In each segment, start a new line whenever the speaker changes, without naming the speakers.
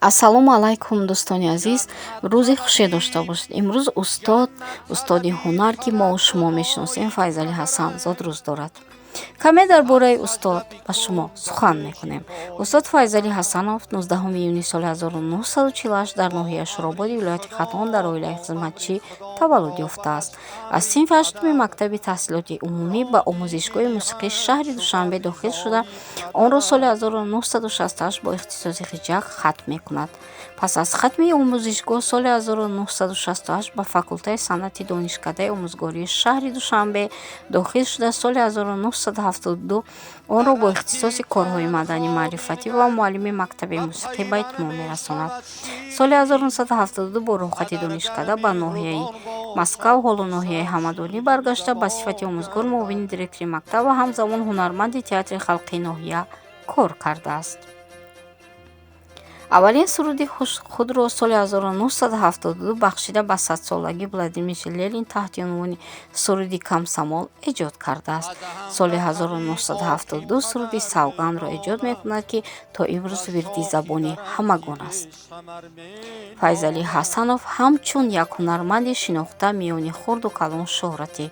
Ассалому алайкум дӯстони азиз, рӯзи хуше дошта бошед. Имрӯз устоди ҳунар ки мо шумо мешиносем, Файзали Ҳасан зод рӯз дорад. Каме дар бораи устод ба шумо сухан мекунем. Устод Файзали Ҳасанов 19 июни соли 1948 дар ноҳияи Шурободи вилояти Қатон дар оилаи хизматчӣ таваллуд ёфтааст. Аз синфи 8 мактаби таҳсилоти умумӣ ба омӯзишгоҳи мусиқии шаҳри Душанбе дохил шуда, онро соли 1968 бо ихтисоси хиҷак хатм мекунад. Пас аз хатми омӯзишгоҳ соли 1968 ба факултаи санъати донишкадаи омӯзгории шаҳри Душанбе дохил шуда, соли 1972 онро бо ихтисоси корҳои маданӣ маърифатӣ ва муаллими мактаби мусиқӣ ба итмом мерасонад. Соли 1972 бо роҳхати донишкада ба ноҳияи Москав, ҳоло ноҳияи Ҳамадонӣ баргашта, ба сифати омӯзгор муовини директори мактаб ва ҳамзамон ҳунарманди театри халқии ноҳия кор кардааст. Аввалин суруди худро соли 1972 бахшида ба садсолаги Владимир Ленин таҳти унвони суруди Камсамол эҷод кардааст. Соли 1972 суруди Савгандро эҷод мекунад, ки то имрӯз вирди забони ҳамагон аст. Файзали Ҳасанов ҳамчун як ҳунарманди шинохта миёни хурду калон шӯҳрати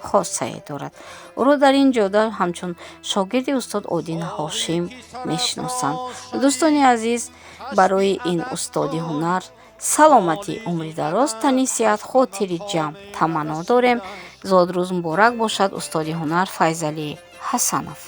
хосае дорад. ӯро дар ин ҷода ҳамчун шогирди устод Один Ҳошим мешиносанд. Дӯстони азиз, барои ин устоди ҳунар саломатӣ, умри дароз, тани сиҳат, хотири ҷамъ таманно дорем. Зод рӯз муборак бошад устоди ҳунар Файзали Ҳасанов.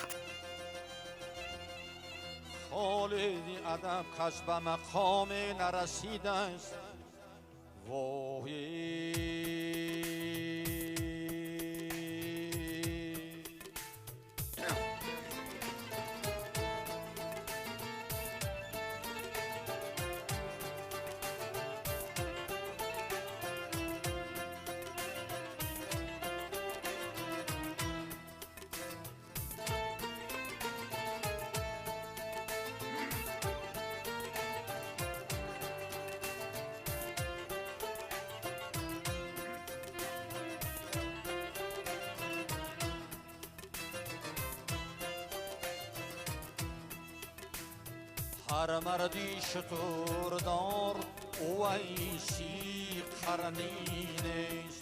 هر مردی شتردار او عیسی قرنینش،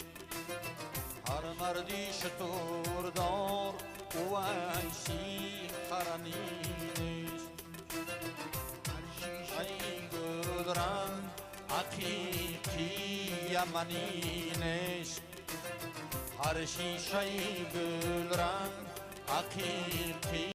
هر مردی شتردار او عیسی قرنینش، هر شیشه گلرنگ حقیقی یمنینش، هر شیشه گلرنگ حقیقی